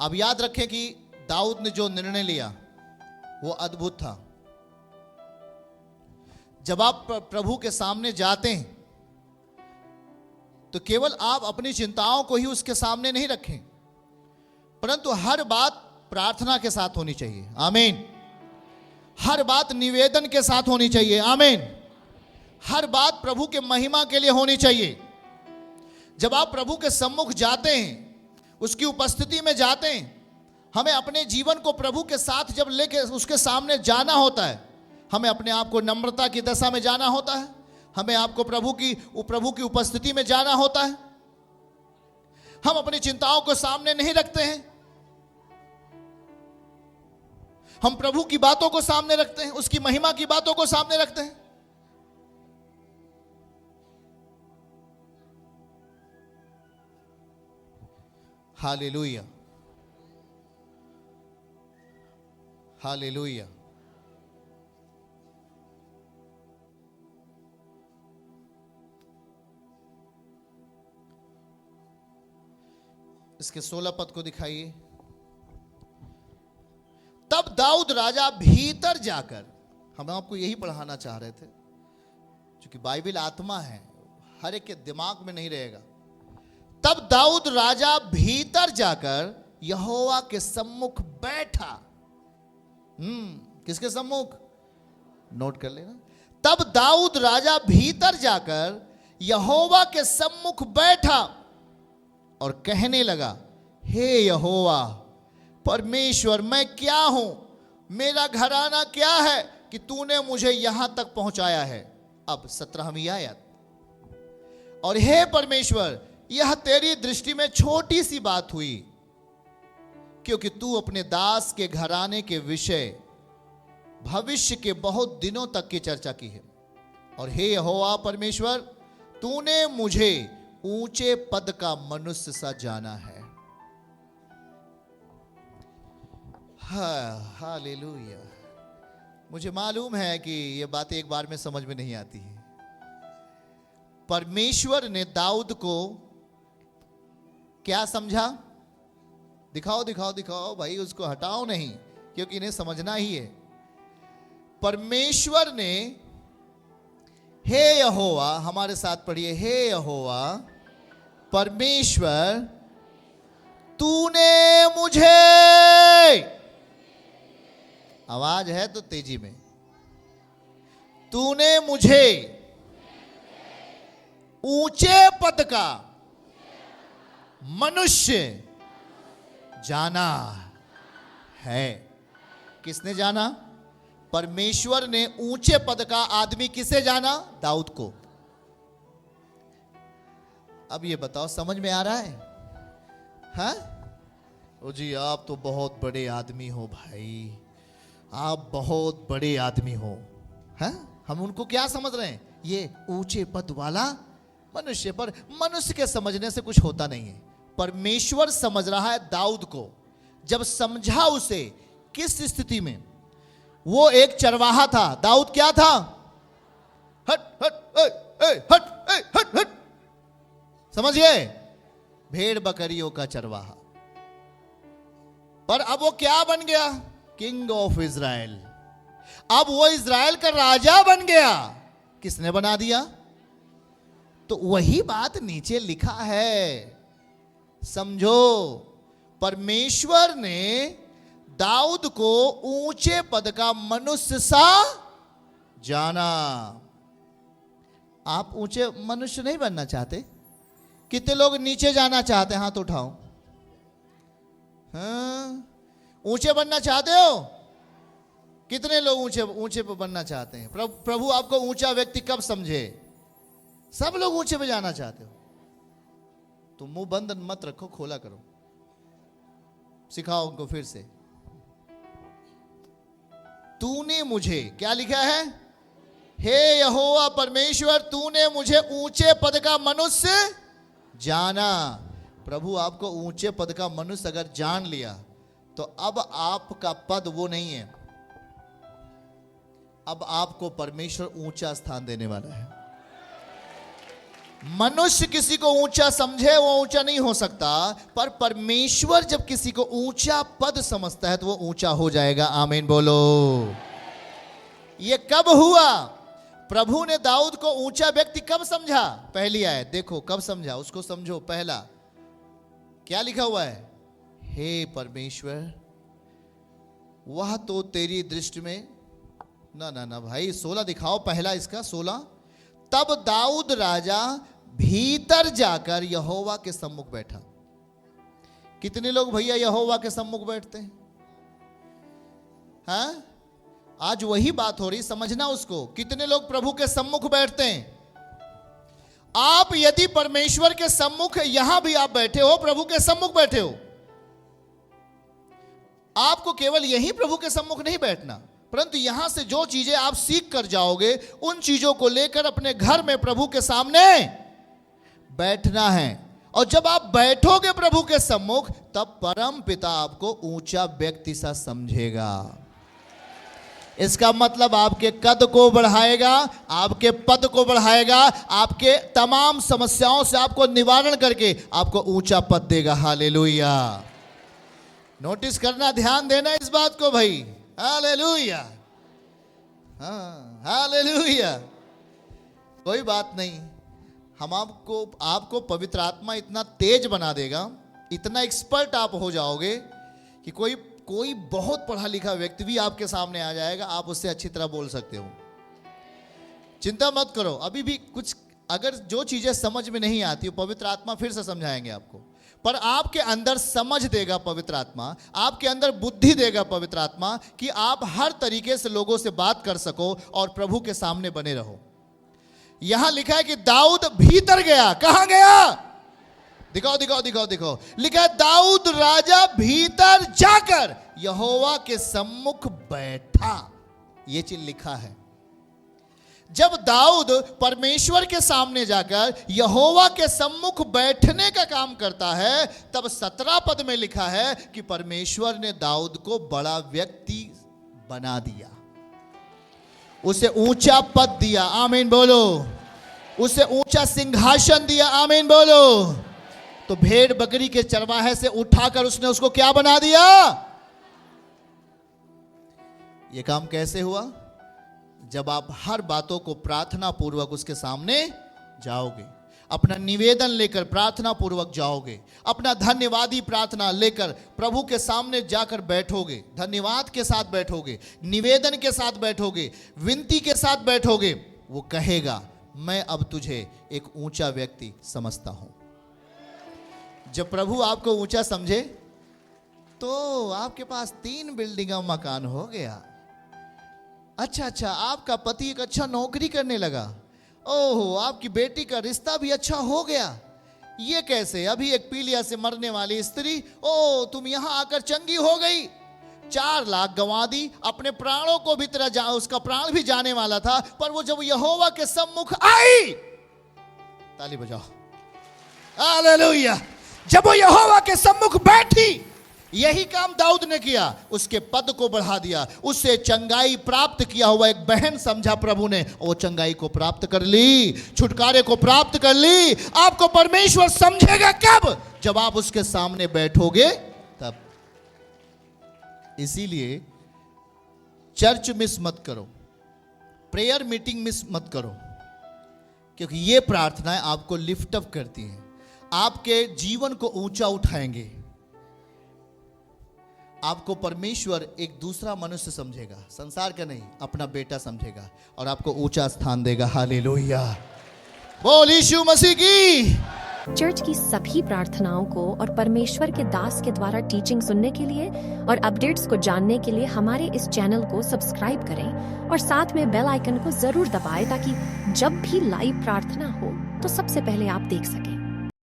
अब याद रखें कि दाऊद ने जो निर्णय लिया वो अद्भुत था। जब आप प्रभु के सामने जाते हैं तो केवल आप अपनी चिंताओं को ही उसके सामने नहीं रखें, परंतु हर बात प्रार्थना के साथ होनी चाहिए। आमीन। हर बात निवेदन के साथ होनी चाहिए। आमीन। हर बात प्रभु के महिमा के लिए होनी चाहिए। जब आप प्रभु के सम्मुख जाते हैं, उसकी उपस्थिति में जाते हैं, हमें अपने जीवन को प्रभु के साथ जब लेके उसके सामने जाना होता है, हमें अपने आप को नम्रता की दशा में जाना होता है, हमें आपको प्रभु की उपस्थिति में जाना होता है। हम अपनी चिंताओं को सामने नहीं रखते हैं, हम प्रभु की बातों को सामने रखते हैं, उसकी महिमा की बातों को सामने रखते हैं। Hallelujah, hallelujah. इसके 16 पद को दिखाइए। तब दाऊद राजा भीतर जाकर, हम आपको यही पढ़ाना चाह रहे थे, क्योंकि बाइबल आत्मा है, हर एक के दिमाग में नहीं रहेगा। तब दाऊद राजा भीतर जाकर यहोवा के सम्मुख बैठा। किसके सम्मुख? नोट कर लेना। तब दाऊद राजा भीतर जाकर यहोवा के सम्मुख बैठा और कहने लगा, हे यहोवा परमेश्वर, मैं क्या हूं, मेरा घराना क्या है कि तूने मुझे यहां तक पहुंचाया है। अब 17वीं आयत। और हे परमेश्वर, यह तेरी दृष्टि में छोटी सी बात हुई, क्योंकि तू अपने दास के घराने के विषय भविष्य के बहुत दिनों तक की चर्चा की है। और हे यहोवा परमेश्वर, तूने मुझे ऊंचे पद का मनुष्य सा जाना है। हालेलुया। मुझे मालूम है कि ये बातें एक बार में समझ में नहीं आती है। परमेश्वर ने दाऊद को क्या समझा? दिखाओ दिखाओ दिखाओ भाई, उसको हटाओ नहीं, क्योंकि इन्हें समझना ही है। परमेश्वर ने, हे यहोवा, हमारे साथ पढ़िए, हे यहोवा परमेश्वर, तूने मुझे, आवाज है तो तेजी में, तूने मुझे ऊंचे पद का मनुष्य जाना है। किसने जाना? परमेश्वर ने ऊंचे पद का आदमी किसे जाना? दाऊद को। अब ये बताओ, समझ में आ रहा है? हाँ? ओ जी, आप तो बहुत बड़े आदमी हो भाई, आप बहुत बड़े आदमी हो। हाँ? हम उनको क्या समझ रहे हैं? ये ऊंचे पद वाला मनुष्य। पर मनुष्य के समझने से कुछ होता नहीं है। परमेश्वर समझ रहा है दाऊद को। जब समझा उसे, किस स्थिति में? वो एक चरवाहा था। दाऊद क्या था? हट हट ए, हट ए, हट हट, समझिए, भेड़ बकरियों का चरवाहा। पर अब वो क्या बन गया? King of Israel. अब वो इजराइल का राजा बन गया। किसने बना दिया? तो वही बात नीचे लिखा है, समझो। परमेश्वर ने दाऊद को ऊंचे पद का मनुष्य सा जाना। आप ऊंचे मनुष्य नहीं बनना चाहते? कितने लोग नीचे जाना चाहते हैं? हाथ उठाओ। हाँ? ऊंचे बनना चाहते हो? कितने लोग ऊंचे पे बनना चाहते हैं? प्रभु आपको ऊंचा व्यक्ति कब समझे? सब लोग ऊंचे पे जाना चाहते हो तो मुंह बंद मत रखो, खोला करो। सिखाओ उनको फिर से। तूने मुझे, क्या लिखा है? हे यहोवा परमेश्वर, तूने मुझे ऊंचे पद का मनुष्य जाना। प्रभु आपको ऊंचे पद का मनुष्य अगर जान लिया तो अब आपका पद वो नहीं है, अब आपको परमेश्वर ऊंचा स्थान देने वाला है। मनुष्य किसी को ऊंचा समझे वो ऊंचा नहीं हो सकता, पर परमेश्वर जब किसी को ऊंचा पद समझता है तो वो ऊंचा हो जाएगा। आमीन बोलो। ये कब हुआ? प्रभु ने दाऊद को ऊंचा व्यक्ति कब समझा? पहली आयत देखो, कब समझा उसको समझो। पहला क्या लिखा हुआ है? हे परमेश्वर, वह तो तेरी दृष्टि में ना भाई 16 दिखाओ, पहला इसका 16। तब दाऊद राजा भीतर जाकर यहोवा के सम्मुख बैठा। कितने लोग भैया यहोवा के सम्मुख बैठते हैं? हाँ, आज वही बात हो रही, समझना उसको। कितने लोग प्रभु के सम्मुख बैठते हैं? आप यदि परमेश्वर के सम्मुख, यहां भी आप बैठे हो, प्रभु के सम्मुख बैठे हो, आपको केवल यही प्रभु के सम्मुख नहीं बैठना, परंतु यहां से जो चीजें आप सीख कर जाओगे उन चीजों को लेकर अपने घर में प्रभु के सामने बैठना है। और जब आप बैठोगे प्रभु के सम्मुख, तब परम पिता आपको ऊंचा व्यक्ति सा समझेगा। इसका मतलब आपके कद को बढ़ाएगा, आपके पद को बढ़ाएगा, आपके तमाम समस्याओं से आपको निवारण करके आपको ऊंचा पद देगा। हालेलुया। नोटिस करना, ध्यान देना इस बात को भाई। हालेलुया, हाँ हालेलुया। कोई बात नहीं, हम आपको पवित्र आत्मा इतना तेज बना देगा, इतना एक्सपर्ट आप हो जाओगे कि कोई बहुत पढ़ा लिखा व्यक्ति भी आपके सामने आ जाएगा, आप उससे अच्छी तरह बोल सकते हो। चिंता मत करो, अभी भी कुछ अगर जो चीजें समझ में नहीं आती, पवित्र आत्मा फिर से समझाएंगे आपको, पर आपके अंदर समझ देगा पवित्र आत्मा, आपके अंदर बुद्धि देगा पवित्र आत्मा कि आप हर तरीके से लोगों से बात कर सको और प्रभु के सामने बने रहो। यहां लिखा है कि दाऊद भीतर गया। कहां गया? दिखाओ। लिखा है दाऊद राजा भीतर जाकर यहोवा के सम्मुख बैठा। यह चीज लिखा है। जब दाऊद परमेश्वर के सामने जाकर यहोवा के सम्मुख बैठने का काम करता है, तब 17 पद में लिखा है कि परमेश्वर ने दाऊद को बड़ा व्यक्ति बना दिया, उसे ऊंचा पद दिया। आमीन बोलो। उसे ऊंचा सिंहासन दिया। आमीन बोलो। तो भेड़ बकरी के चरवाहे से उठाकर उसने उसको क्या बना दिया? यह काम कैसे हुआ? जब आप हर बातों को प्रार्थना पूर्वक उसके सामने जाओगे, अपना निवेदन लेकर प्रार्थना पूर्वक जाओगे, अपना धन्यवादी प्रार्थना लेकर प्रभु के सामने जाकर बैठोगे, धन्यवाद के साथ बैठोगे, निवेदन के साथ बैठोगे, विनती के साथ बैठोगे, वो कहेगा मैं अब तुझे एक ऊंचा व्यक्ति समझता हूं। जब प्रभु आपको ऊंचा समझे तो आपके पास 3 बिल्डिंग का मकान हो गया। अच्छा, आपका पति एक अच्छा नौकरी करने लगा। ओहो, आपकी बेटी का रिश्ता भी अच्छा हो गया। ये कैसे? अभी एक पीलिया से मरने वाली स्त्री, ओ तुम यहां आकर चंगी हो गई। 4 लाख गंवा दी, अपने प्राणों को भी तेरा उसका प्राण भी जाने वाला था, पर वो जब यहोवा के सम्मुख आई, ताली बजाओ, हालेलुया, जब वो यहोवा के सम्मुख बैठी, यही काम दाऊद ने किया, उसके पद को बढ़ा दिया, उससे चंगाई प्राप्त किया हुआ एक बहन समझा प्रभु ने, वो चंगाई को प्राप्त कर ली, छुटकारे को प्राप्त कर ली। आपको परमेश्वर समझेगा कब? जब आप उसके सामने बैठोगे तब। इसीलिए चर्च मिस मत करो, प्रेयर मीटिंग मिस मत करो, क्योंकि ये प्रार्थनाएं आपको लिफ्ट अप करती हैं, आपके जीवन को ऊंचा उठाएंगे। आपको परमेश्वर एक दूसरा मनुष्य समझेगा, संसार का नहीं, अपना बेटा समझेगा और आपको ऊंचा स्थान देगा। हालेलुया, बोल यीशु मसीह की। चर्च की सभी प्रार्थनाओं को और परमेश्वर के दास के द्वारा टीचिंग सुनने के लिए और अपडेट्स को जानने के लिए हमारे इस चैनल को सब्सक्राइब करें और साथ में बेल आइकन को जरूर दबाएं, ताकि जब भी लाइव प्रार्थना हो तो सबसे पहले आप देख सकें।